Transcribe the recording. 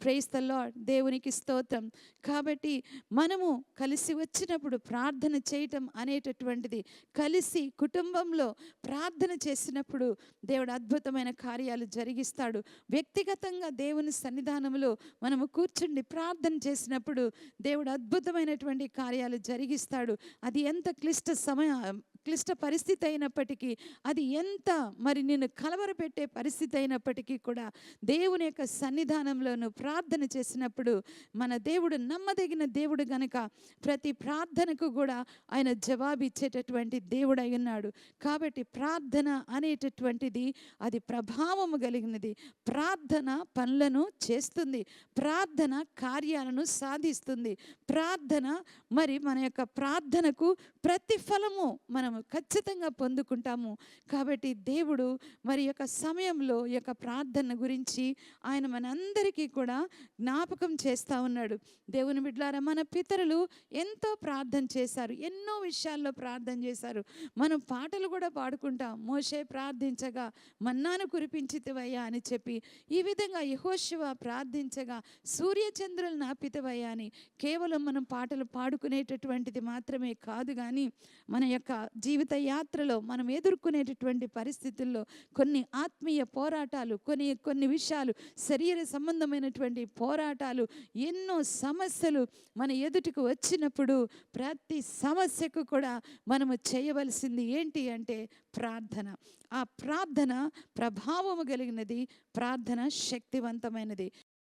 Praise the lord. దేవునికి స్తోత్రం. కాబట్టి మనము కలిసి వచ్చినప్పుడు ప్రార్థన చేయటం అనేటటువంటిది, కలిసి కుటుంబంలో ప్రార్థన చేసినప్పుడు దేవుడు అద్భుతమైన కార్యాలు జరిగిస్తాడు. వ్యక్తిగతంగా దేవుని సన్నిధానంలో మనము కూర్చుండి ప్రార్థన చేసినప్పుడు దేవుడు అద్భుతమైనటువంటి కార్యాలు జరిగిస్తాడు. అది ఎంత క్లిష్ట పరిస్థితి అయినప్పటికీ, అది ఎంత మరి నిన్ను కలవరపెట్టే పరిస్థితి అయినప్పటికీ కూడా దేవుని యొక్క సన్నిధానంలోను ప్రార్థన చేసినప్పుడు మన దేవుడు నమ్మదగిన దేవుడు గనుక ప్రతి ప్రార్థనకు కూడా ఆయన జవాబు ఇచ్చేటటువంటి దేవుడై ఉన్నాడు. కాబట్టి ప్రార్థన అనేటటువంటిది అది ప్రభావము కలిగినది. ప్రార్థన పనులను చేస్తుంది, ప్రార్థన కార్యాలను సాధిస్తుంది. ప్రార్థన మరి మన యొక్క ప్రార్థనకు ప్రతిఫలము మనము ఖచ్చితంగా పొందుకుంటాము. కాబట్టి దేవుడు మరి యొక్క సమయంలో యొక్క ప్రార్థన గురించి ఆయన మనందరికీ కూడా జ్ఞాపకం చేస్తూ ఉన్నాడు. దేవుని బిడ్డలారా, మన పితరులు ఎంతో ప్రార్థన చేశారు, ఎన్నో విషయాల్లో ప్రార్థన చేశారు. మనం పాటలు కూడా పాడుకుంటాం. మోషే ప్రార్థించగా మన్నాను కురిపించితివయ్యా అని చెప్పి, ఈ విధంగా యెహోషువ ప్రార్థించగా సూర్యచంద్రులను నాపితివయ్యా అని కేవలం మనం పాటలు పాడుకునేటటువంటిది మాత్రమే కాదు, కానీ మన యొక్క జీవిత యాత్రలో మనం ఎదుర్కొనేటటువంటి పరిస్థితుల్లో కొన్ని ఆత్మీయ పోరాటాలు, కొన్ని విషయాలు, శరీర సంబంధమైనటువంటి పోరాటాలు, ఎన్నో సమస్యలు మన ఎదుటికి వచ్చినప్పుడు ప్రతి సమస్యకు కూడా మనము చేయవలసింది ఏంటి అంటే ప్రార్థన. ఆ ప్రార్థన ప్రభావము కలిగినది, ప్రార్థన శక్తివంతమైనది.